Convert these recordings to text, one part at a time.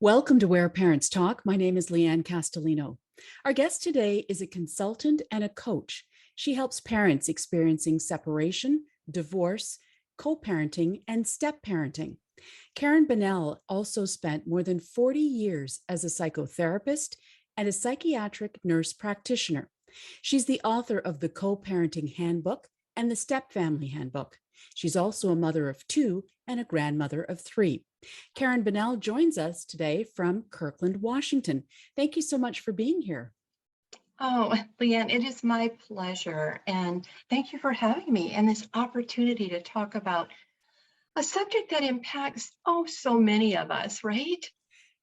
Welcome to Where Parents Talk. My name is Lianne Castelino. Our guest today is a consultant and a coach. She helps parents experiencing separation, divorce, co-parenting, and step-parenting. Karen Bonnell also spent more than 40 years as a psychotherapist and a psychiatric nurse practitioner. She's the author of the Co-Parenting Handbook and the Step Family Handbook. She's also a mother of two and a grandmother of three. Karen Bonnell joins us today from Kirkland, Washington. Thank you so much for being here. Oh, Lianne, it is my pleasure. And thank you for having me and this opportunity to talk about a subject that impacts, so many of us, right?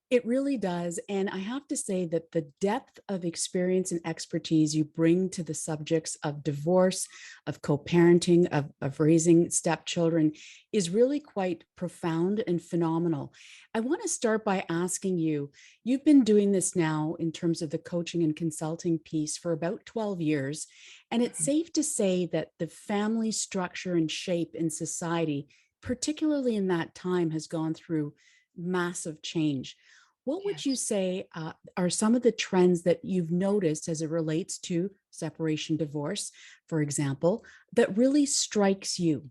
It really does. And I have to say that the depth of experience and expertise you bring to the subjects of divorce, of co-parenting, of raising stepchildren is really quite profound and phenomenal. I want to start by asking you, you've been doing this now in terms of the coaching and consulting piece for about 12 years. And it's safe to say that the family structure and shape in society, particularly in that time, has gone through massive change. What would you Yes. say are some of the trends that you've noticed as it relates to separation, divorce, for example, that really strikes you?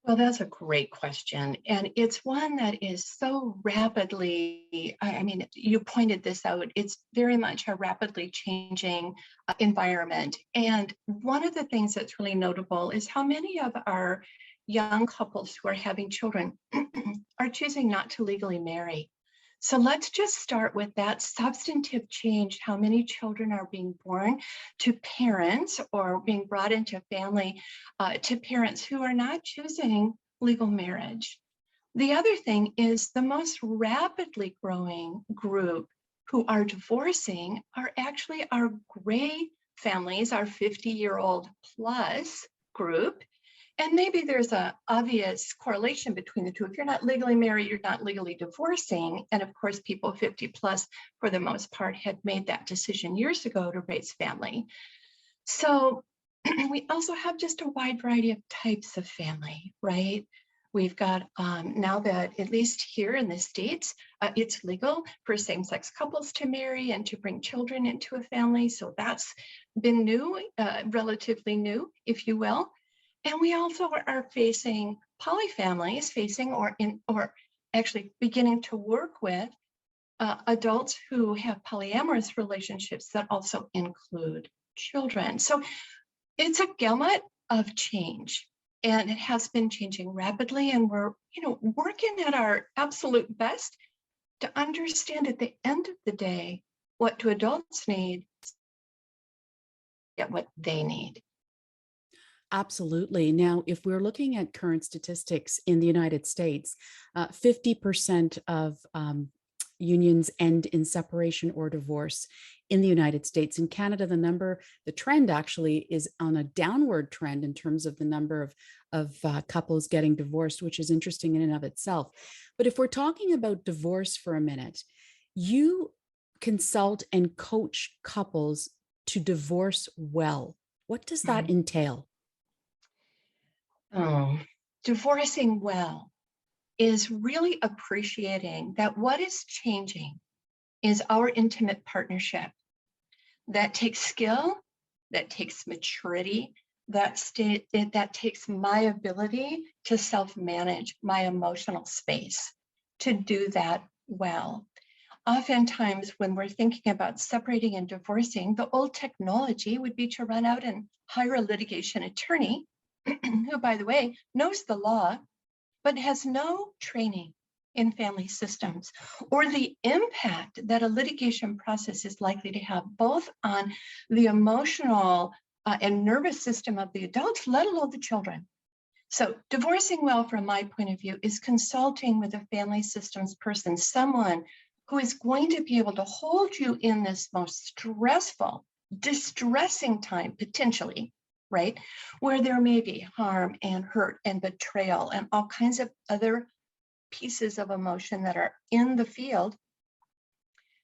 Well, that's a great question. And it's one that is so rapidly, I mean, you pointed this out, it's very much a rapidly changing environment. And one of the things that's really notable is how many of our young couples who are having children are choosing not to legally marry. So let's just start with that substantive change, how many children are being born to parents or being brought into family to parents who are not choosing legal marriage. The other thing is the most rapidly growing group who are divorcing are actually our gray families, our 50-year-old plus group. And maybe there's an obvious correlation between the two. If you're not legally married, you're not legally divorcing. And of course, people 50 plus, for the most part, had made that decision years ago to raise family. So we also have just a wide variety of types of family, right? We've got now that, at least here in the States, it's legal for same-sex couples to marry and to bring children into a family. So that's been new, relatively new, if you will. And we also are facing polyfamilies, or actually beginning to work with adults who have polyamorous relationships that also include children. So it's a gamut of change, and it has been changing rapidly. And we're, working at our absolute best to understand at the end of the day what do adults need, get what they need. Absolutely. Now, if we're looking at current statistics in the United States, 50% of unions end in separation or divorce in the United States. In Canada, the trend actually is on a downward trend in terms of the number of couples getting divorced, which is interesting in and of itself. But if we're talking about divorce for a minute, you consult and coach couples to divorce well. What does that Mhm. entail? Oh, divorcing well is really appreciating that what is changing is our intimate partnership. That takes skill, that takes maturity, that takes my ability to self-manage my emotional space, to do that well. Oftentimes, when we're thinking about separating and divorcing, the old technology would be to run out and hire a litigation attorney who, by the way, knows the law, but has no training in family systems, or the impact that a litigation process is likely to have both on the emotional and nervous system of the adults, let alone the children. So divorcing well, from my point of view, is consulting with a family systems person, someone who is going to be able to hold you in this most stressful, distressing time, potentially, right? Where there may be harm and hurt and betrayal and all kinds of other pieces of emotion that are in the field,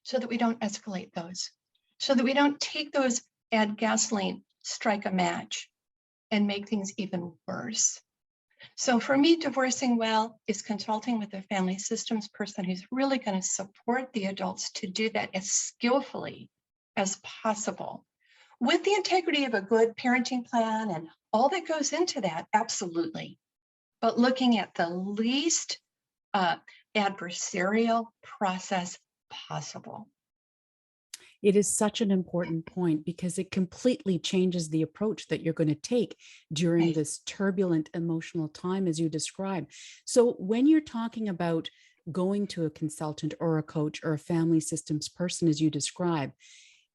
so that we don't escalate those, so that we don't take those, add gasoline, strike a match, and make things even worse. So for me, divorcing well is consulting with a family systems person who's really going to support the adults to do that as skillfully as possible with the integrity of a good parenting plan and all that goes into that, absolutely. But looking at the least uh, adversarial process possible. It is such an important point because it completely changes the approach that you're going to take during Right. this turbulent emotional time, as you describe. So, when you're talking about going to a consultant or a coach or a family systems person, as you describe,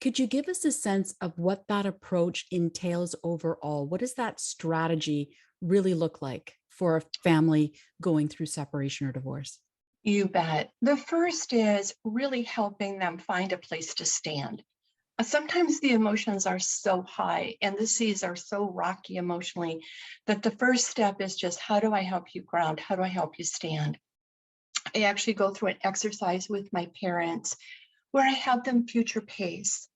could you give us a sense of what that approach entails overall? What does that strategy really look like for a family going through separation or divorce? You bet. The first is really helping them find a place to stand. Sometimes the emotions are so high and the seas are so rocky emotionally that the first step is just how do I help you ground? How do I help you stand? I actually go through an exercise with my parents where I have them future pace.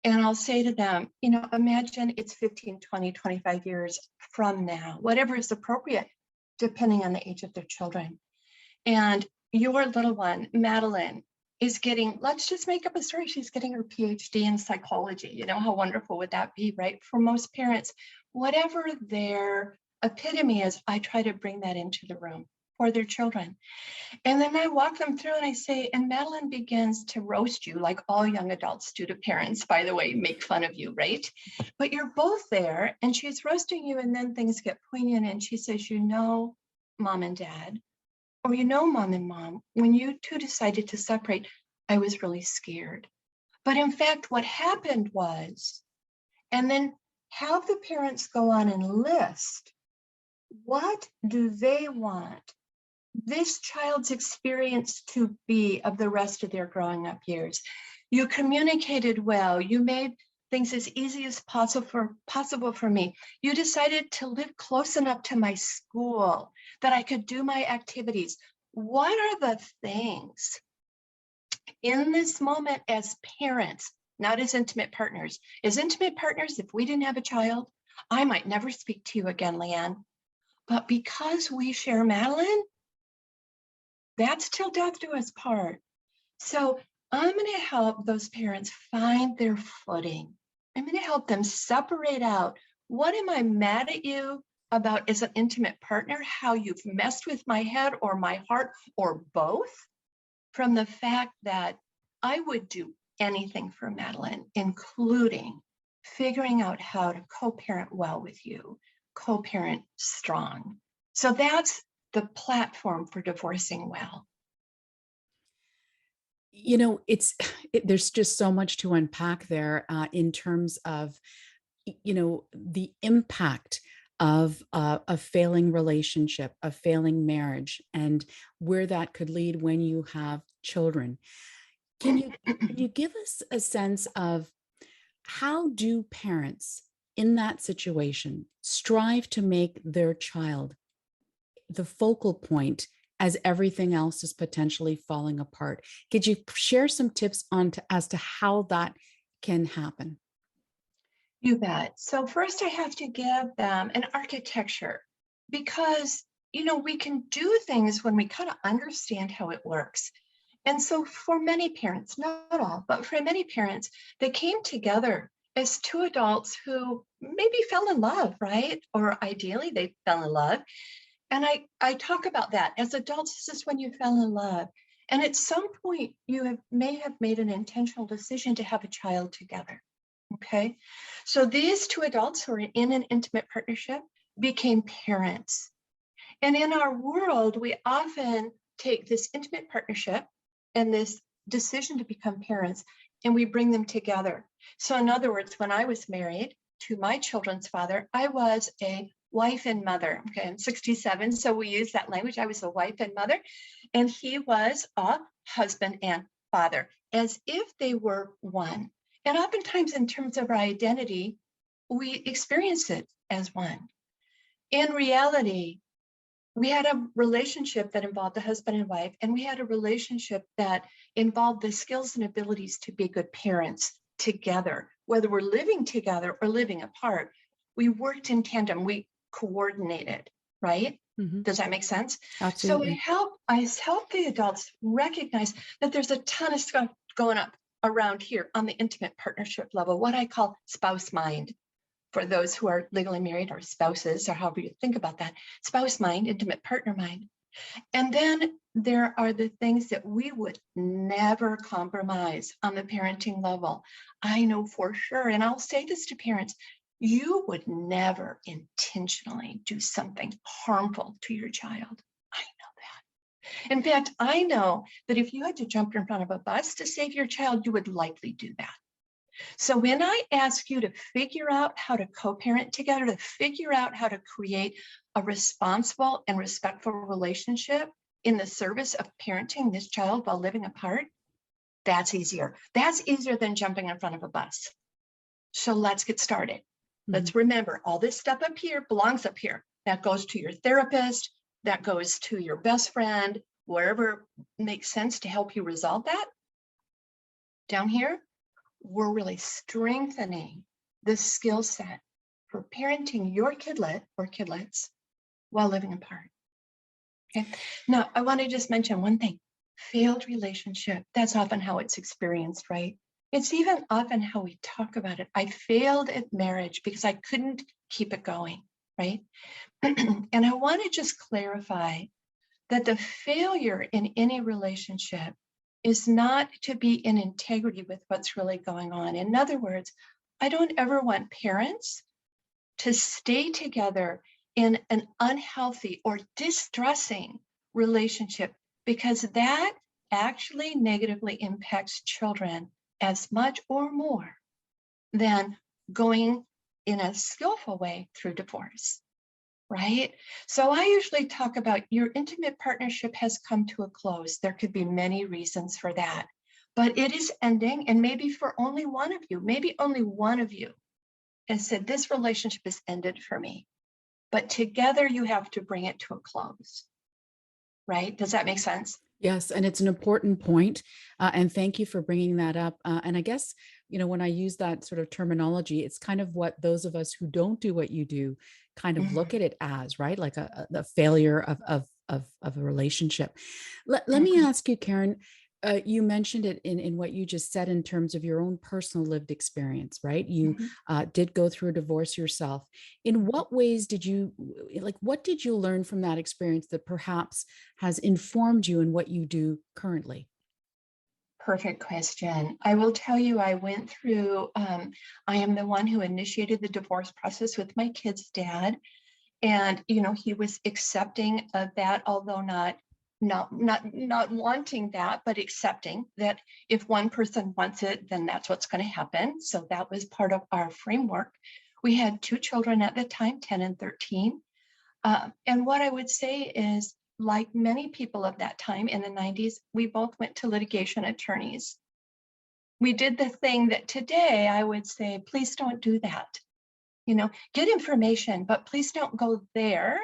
And I'll say to them, imagine it's 15, 20, 25 years from now, whatever is appropriate, depending on the age of their children. And your little one, Madeline, is getting, let's just make up a story. She's getting her PhD in psychology. How wonderful would that be, right? For most parents, whatever their epitome is, I try to bring that into the room for their children. And then I walk them through and I say, and Madeline begins to roast you like all young adults do to parents, by the way, make fun of you, right? But you're both there and she's roasting you. And then things get poignant. And she says, mom and dad, or mom and mom, when you two decided to separate, I was really scared. But in fact, what happened was, and then have the parents go on and list what do they want this child's experience to be of the rest of their growing up years. You communicated well. You made things as easy as possible for me. You decided to live close enough to my school that I could do my activities. What are the things in this moment as parents, not as intimate partners? As intimate partners, if we didn't have a child, I might never speak to you again, Lianne. But because we share Madeline, that's till death do us part. So I'm going to help those parents find their footing. I'm going to help them separate out what am I mad at you about as an intimate partner, how you've messed with my head or my heart or both, from the fact that I would do anything for Madeline, including figuring out how to co-parent well with you, co-parent strong. So that's the platform for divorcing well. There's just so much to unpack there in terms of the impact of a failing relationship, a failing marriage, and where that could lead when you have children. Can you give us a sense of how do parents in that situation strive to make their child the focal point as everything else is potentially falling apart? Could you share some tips as to how that can happen? You bet. So first I have to give them an architecture because, we can do things when we kind of understand how it works. And so for many parents, not all, but for many parents, they came together as two adults who maybe fell in love, right? Or ideally they fell in love. And I talk about that as adults, this is when you fell in love. And at some point may have made an intentional decision to have a child together. Okay. So these two adults who are in an intimate partnership became parents. And in our world, we often take this intimate partnership and this decision to become parents and we bring them together. So in other words, when I was married to my children's father, I was a wife and mother. Okay, I'm 67, so we use that language. I was a wife and mother, and he was a husband and father, as if they were one. And oftentimes, in terms of our identity, we experience it as one. In reality, we had a relationship that involved a husband and wife, and we had a relationship that involved the skills and abilities to be good parents together, whether we're living together or living apart. We worked in tandem, we coordinated, right? Mhm. Does that make sense? So Absolutely. I help the adults recognize that there's a ton of stuff going up around here on the intimate partnership level, what I call spouse mind. For those who are legally married or spouses, or however you think about that, spouse mind, intimate partner mind. And then there are the things that we would never compromise on the parenting level. I know for sure, and I'll say this to parents, you would never intentionally do something harmful to your child. I know that. In fact, I know that if you had to jump in front of a bus to save your child, you would likely do that. So when I ask you to figure out how to co-parent together, to figure out how to create a responsible and respectful relationship in the service of parenting this child while living apart, that's easier. That's easier than jumping in front of a bus. So let's get started. Mhm. Let's remember all this stuff up here belongs up here. That goes to your therapist, that goes to your best friend, wherever makes sense to help you resolve that. Down here, we're really strengthening the skill set for parenting your kidlet or kidlets while living apart. Okay. Now, I want to just mention one thing. Failed relationship, that's often how it's experienced, right? It's even often how we talk about it. I failed at marriage because I couldn't keep it going, right? And I want to just clarify that the failure in any relationship is not to be in integrity with what's really going on. In other words, I don't ever want parents to stay together in an unhealthy or distressing relationship because that actually negatively impacts children as much or more than going in a skillful way through divorce. Right? So I usually talk about your intimate partnership has come to a close. There could be many reasons for that, but it is ending. And maybe for only one of you, maybe only one of you has said, this relationship is ended for me. But together you have to bring it to a close. Right? Does that make sense? Yes, and it's an important point, and thank you for bringing that up. And I guess, when I use that sort of terminology, it's kind of what those of us who don't do what you do kind of look Mhm, at it as, right? Like the failure of a relationship. Let me mhm, ask you, Karen. You mentioned it in what you just said in terms of your own personal lived experience, right? You mhm, did go through a divorce yourself. In mhm. what ways did you, like, what did you learn from that experience that perhaps has informed you in what you do currently? Perfect question. I will tell you, I went through, I am the one who initiated the divorce process with my kid's dad. And he was accepting of that, although not wanting that, but accepting that if one person wants it, then that's what's going to happen. So that was part of our framework. We had two children at the time, 10 and 13. And what I would say is, like many people of that time in the 90s, we both went to litigation attorneys. We did the thing that today I would say, please don't do that. Get information, but please don't go there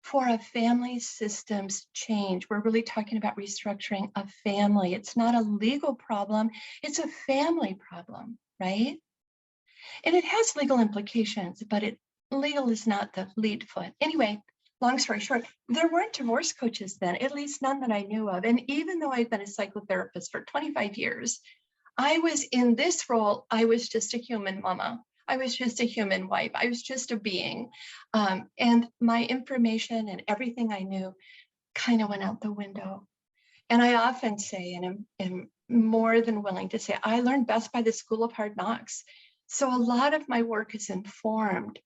for a family systems change. We're really talking about restructuring a family. It's not a legal problem, it's a family problem, right? And it has legal implications, but legal is not the lead foot. Anyway, long story short, there weren't divorce coaches then, at least none that I knew of. And even though I'd been a psychotherapist for 25 years, I was in this role, I was just a human mama. I was just a human wife. I was just a being. And my information and everything I knew kind of went out the window. And I often say, and am more than willing to say, I learned best by the school of hard knocks. So a lot of my work is informed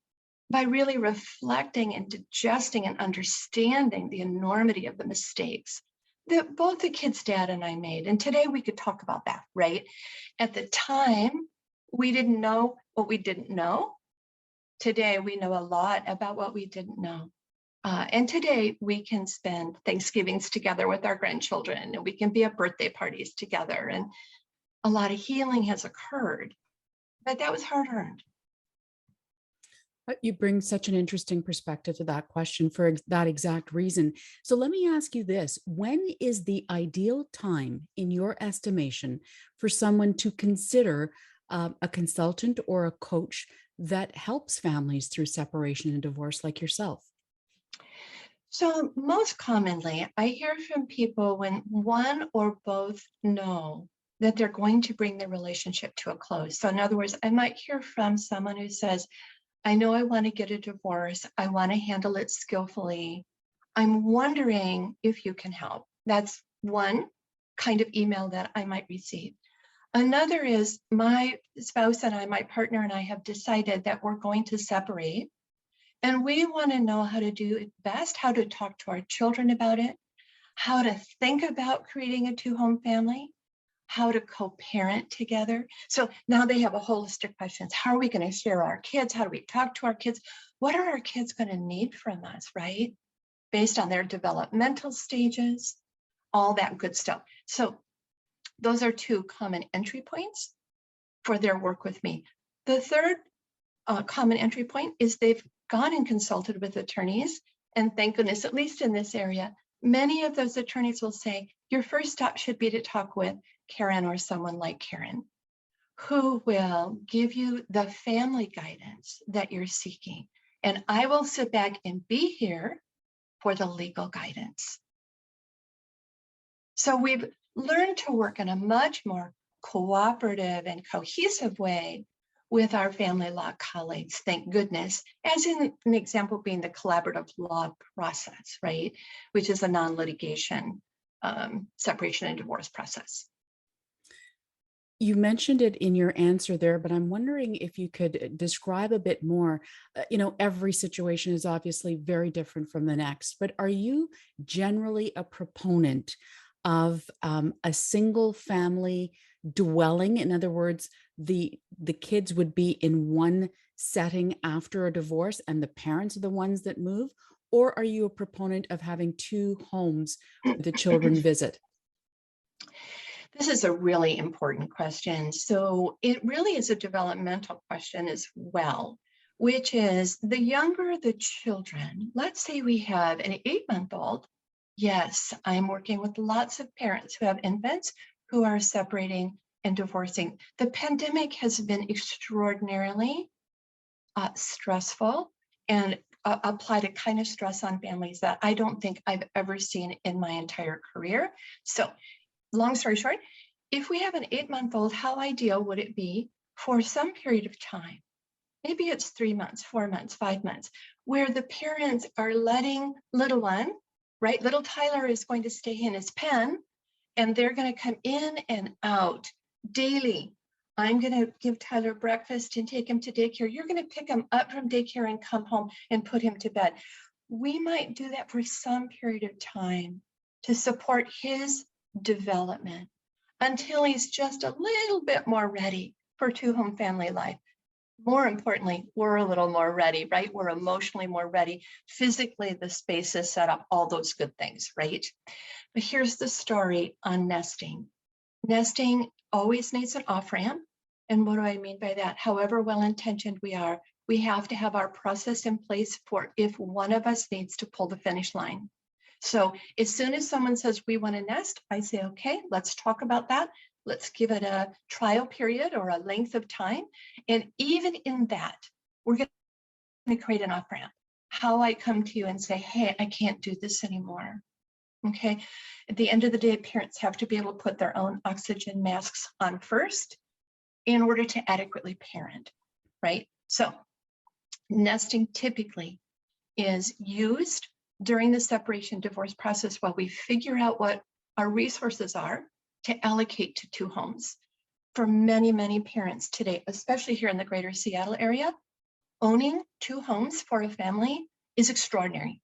by really reflecting and digesting and understanding the enormity of the mistakes that both the kid's dad and I made. And today we could talk about that, right? At the time, we didn't know what we didn't know. Today, we know a lot about what we didn't know. And today, we can spend Thanksgivings together with our grandchildren, and we can be at birthday parties together. And a lot of healing has occurred, but that was hard earned. You bring such an interesting perspective to that question for that exact reason. So let me ask you this. When is the ideal time, in your estimation, for someone to consider a consultant or a coach that helps families through separation and divorce like yourself? So, most commonly, I hear from people when one or both know that they're going to bring the relationship to a close. So, in other words, I might hear from someone who says, I know I want to get a divorce. I want to handle it skillfully. I'm wondering if you can help. That's one kind of email that I might receive. Another is my spouse and I, my partner and I have decided that we're going to separate. And we want to know how to do it best, how to talk to our children about it, how to think about creating a two-home family, how to co-parent together. So now they have a holistic questions. How are we going to share our kids? How do we talk to our kids? What are our kids going to need from us, right? Based on their developmental stages, all that good stuff. So those are two common entry points for their work with me. The third common entry point is they've gone and consulted with attorneys. And thank goodness, at least in this area, many of those attorneys will say, your first stop should be to talk with Karen or someone like Karen, who will give you the family guidance that you're seeking. And I will sit back and be here for the legal guidance. So we've learned to work in a much more cooperative and cohesive way with our family law colleagues, thank goodness, as in an example being the collaborative law process, right? Which is a non-litigation separation and divorce process. You mentioned it in your answer there, but I'm wondering if you could describe a bit more. Every situation is obviously very different from the next, but are you generally a proponent of a single family dwelling? In other words, the kids would be in one setting after a divorce and the parents are the ones that move? Or are you a proponent of having two homes where the children visit? This is a really important question. So it really is a developmental question as well, which is the younger the children, let's say we have an 8-month-old. Yes, I'm working with lots of parents who have infants who are separating and divorcing. The pandemic has been extraordinarily stressful and applied a kind of stress on families that I don't think I've ever seen in my entire career. So long story short, if we have an 8-month-old, how ideal would it be for some period of time? Maybe it's 3 months, 4 months, 5 months, where the parents are letting little one, right? Little Tyler is going to stay in his pen and they're going to come in and out daily. I'm going to give Tyler breakfast and take him to daycare. You're going to pick him up from daycare and come home and put him to bed. We might do that for some period of time to support his development until he's just a little bit more ready for two-home family life. More importantly, we're a little more ready, right? We're emotionally more ready. Physically, the space is set up, all those good things, right? But here's the story on nesting. Nesting always needs an off-ramp. And what do I mean by that? However well-intentioned we are, we have to have our process in place for if one of us needs to pull the finish line. So as soon as someone says we want to nest, I say, okay, let's talk about that. Let's give it a trial period or a length of time. And even in that, we're going to create an off-ramp. How I come to you and say, hey, I can't do this anymore. Okay. At the end of the day, parents have to be able to put their own oxygen masks on first in order to adequately parent, right? So nesting typically is used during the separation divorce process while we figure out what our resources are to allocate to two homes. For many, many parents today, especially here in the greater Seattle area, owning two homes for a family is extraordinary.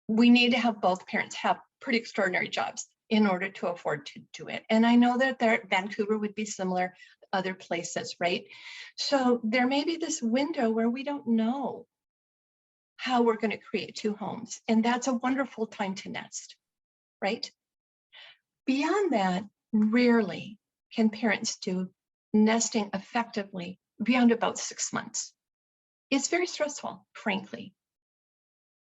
We need to have both parents have pretty extraordinary jobs in order to afford to do it. And I know that Vancouver would be similar, other places, right? So there may be this window where we don't know how we're going to create two homes. And that's a wonderful time to nest, right? Beyond that, rarely can parents do nesting effectively beyond about 6 months. It's very stressful, frankly.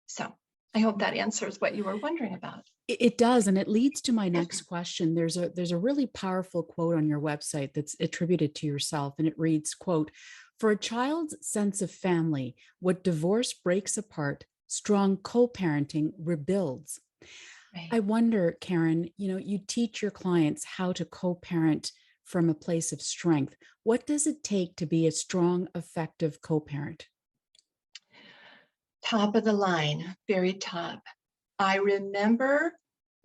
So I hope that answers what you were wondering about. It does, and it leads to my next question. There's a really powerful quote on your website that's attributed to yourself, and it reads, quote, "For a child's sense of family, what divorce breaks apart, strong co-parenting rebuilds. Right. I wonder, Karen, you teach your clients how to co-parent from a place of strength. What does it take to be a strong, effective co-parent? Top of the line, very top. I remember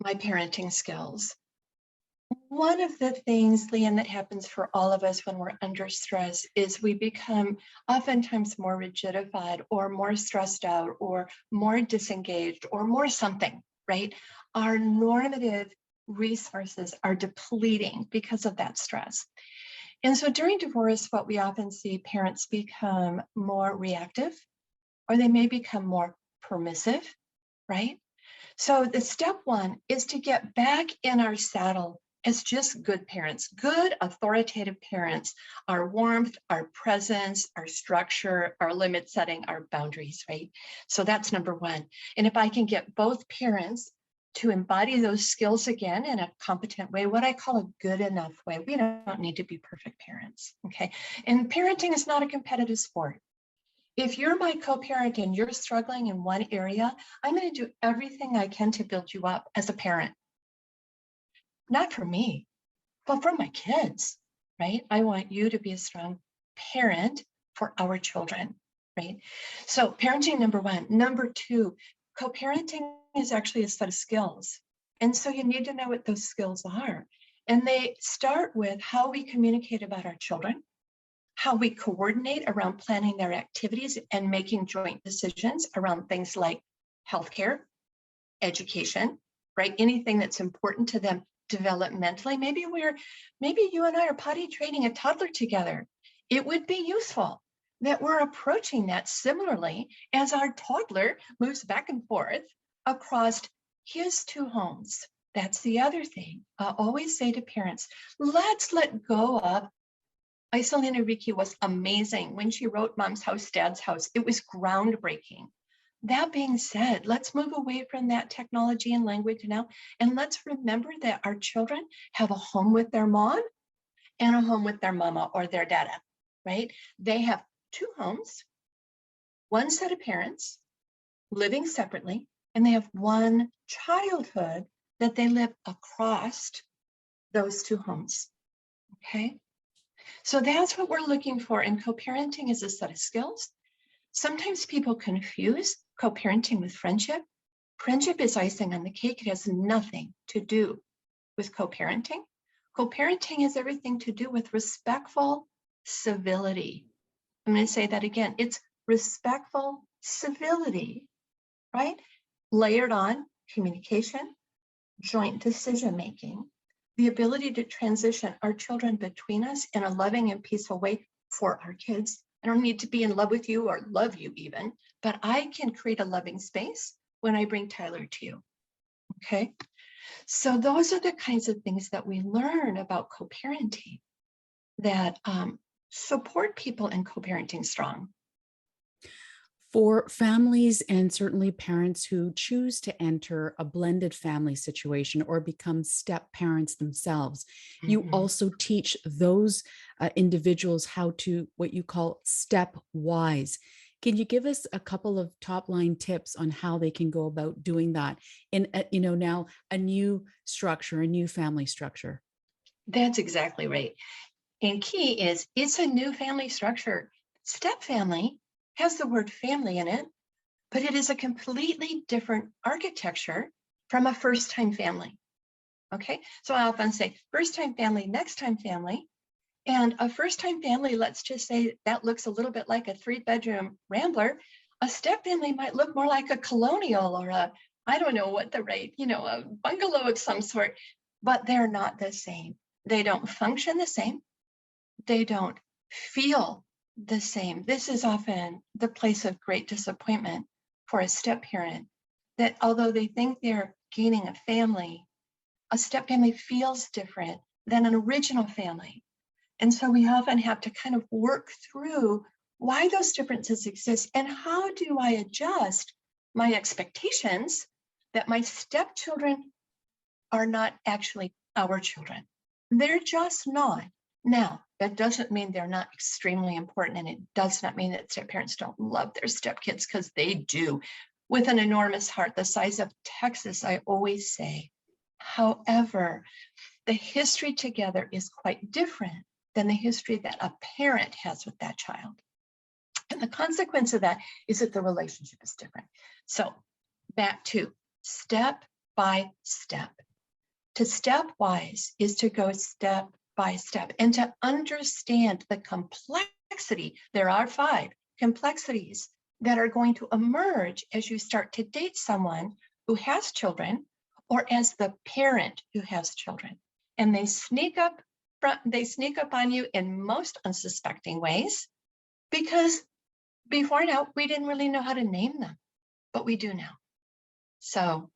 my parenting skills. One of the things, Lianne, that happens for all of us when we're under stress is we become oftentimes more rigidified or more stressed out or more disengaged or more something, right? Our normative resources are depleting because of that stress. And so during divorce, what we often see, parents become more reactive, or they may become more permissive, right? So the step one is to get back in our saddle as just good parents, good authoritative parents, our warmth, our presence, our structure, our limit setting, our boundaries, right? So that's number one. And if I can get both parents to embody those skills again in a competent way, what I call a good enough way, we don't need to be perfect parents, okay? And parenting is not a competitive sport. If you're my co-parent and you're struggling in one area, I'm going to do everything I can to build you up as a parent. Not for me, but for my kids, right? I want you to be a strong parent for our children, right? So parenting, number one. Number two, co-parenting is actually a set of skills. And so you need to know what those skills are. And they start with how we communicate about our children, how we coordinate around planning their activities and making joint decisions around things like healthcare, education, right? Anything that's important to them developmentally. Maybe you and I are potty training a toddler together. It would be useful that we're approaching that similarly as our toddler moves back and forth across his two homes. That's the other thing. I always say to parents, let's let go of Isolina Ricci was amazing when she wrote Mom's House, Dad's House. It was groundbreaking. That being said, let's move away from that technology and language now, and let's remember that our children have a home with their mom and a home with their mama or their dada, right? They have two homes, one set of parents living separately, and they have one childhood that they live across those two homes, okay? So that's what we're looking for, and co-parenting is a set of skills. Sometimes people confuse co-parenting with friendship. Friendship is icing on the cake. It has nothing to do with co-parenting. Co-parenting has everything to do with respectful civility. I'm going to say that again. It's respectful civility, right? Layered on communication, joint decision-making, the ability to transition our children between us in a loving and peaceful way for our kids. I don't need to be in love with you or love you even, but I can create a loving space when I bring Tyler to you, okay? So those are the kinds of things that we learn about co-parenting that support people in co-parenting strong. For families and certainly parents who choose to enter a blended family situation or become step parents themselves, you also teach those individuals how to what you call step wise. Can you give us a couple of top line tips on how they can go about doing that in now a new structure, a new family structure? That's exactly right. And key is it's a new family structure. Step family has the word family in it, but it is a completely different architecture from a first-time family. Okay, so I often say first-time family, next-time family. And a first-time family, let's just say that looks a little bit like a 3-bedroom rambler. A step family might look more like a colonial or I don't know what the right, a bungalow of some sort, but they're not the same. They don't function the same. They don't feel the same. This is often the place of great disappointment for a step parent, that although they think they're gaining a family, a step family feels different than an original family. And so we often have to kind of work through why those differences exist and how do I adjust my expectations that my stepchildren are not actually our children. They're just not. Now, that doesn't mean they're not extremely important, and it does not mean that step parents don't love their stepkids, because they do. with an enormous heart, the size of Texas, I always say. However, the history together is quite different than the history that a parent has with that child. And the consequence of that is that the relationship is different. So back to step by step. To stepwise is to go step by step and to understand the complexity. There are 5 complexities that are going to emerge as you start to date someone who has children or as the parent who has children. And they sneak up on you in most unsuspecting ways, because before now, we didn't really know how to name them, but we do now. So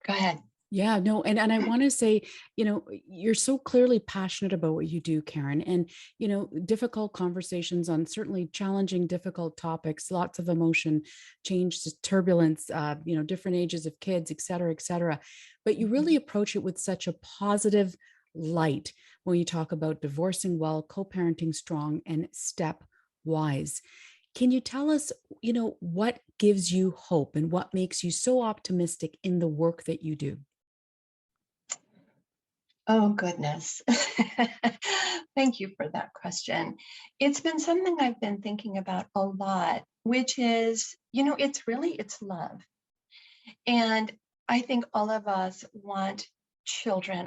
go ahead. Yeah, no, and I want to say, you're so clearly passionate about what you do, Karen, and difficult conversations on certainly challenging, difficult topics, lots of emotion, change, turbulence, different ages of kids, et cetera, et cetera. But you really approach it with such a positive light when you talk about divorcing well, co-parenting strong, and stepwise. Can you tell us, what gives you hope and what makes you so optimistic in the work that you do? Oh, goodness. Thank you for that question. It's been something I've been thinking about a lot, which is, it's love. And I think all of us want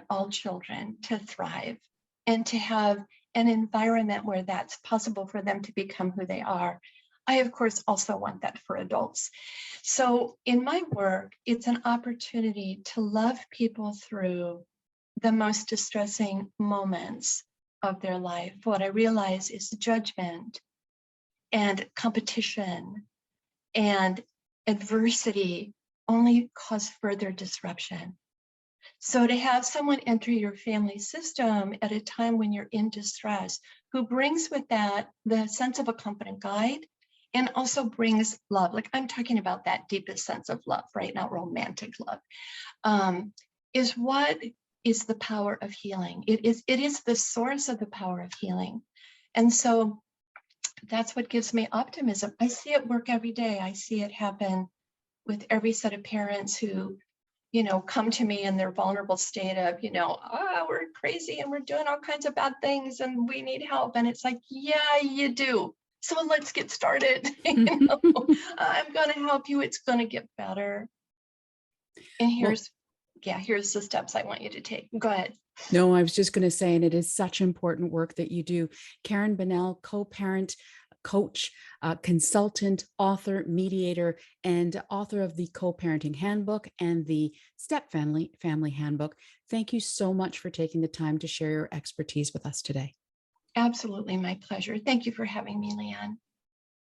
all children, to thrive and to have an environment where that's possible for them to become who they are. I, of course, also want that for adults. So in my work, it's an opportunity to love people through the most distressing moments of their life. What I realize is judgment and competition and adversity only cause further disruption. So to have someone enter your family system at a time when you're in distress, who brings with that the sense of a competent guide and also brings love, like I'm talking about that deepest sense of love, right? Not romantic love, is what is the power of healing. It is the source of the power of healing. And so that's what gives me optimism. I see it work every day. I see it happen with every set of parents who, come to me in their vulnerable state of, we're crazy and we're doing all kinds of bad things and we need help. And it's like, yeah, you do. So let's get started. I'm going to help you. It's going to get better. And here's the steps I want you to take. Go ahead. No, I was just going to say, and it is such important work that you do. Karen Bonnell, co-parent, coach, consultant, author, mediator, and author of the Co-Parenting Handbook and the Step Family Handbook. Thank you so much for taking the time to share your expertise with us today. Absolutely, my pleasure. Thank you for having me, Lianne.